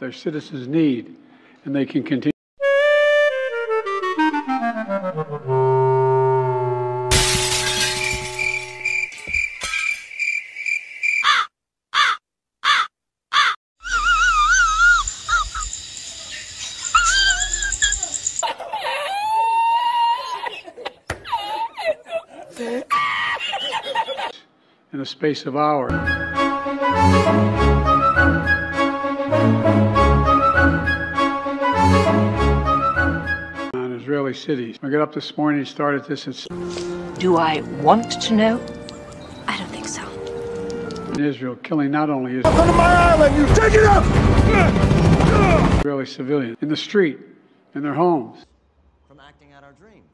their citizens need, and they can continue. In the space of hours. On Israeli cities. I got up this morning and started this at. Do I want to know? I don't think so. In Israel, killing not only Israel. Up on my island, you take it up! Israeli civilians in the street, in their homes. From acting out our dreams.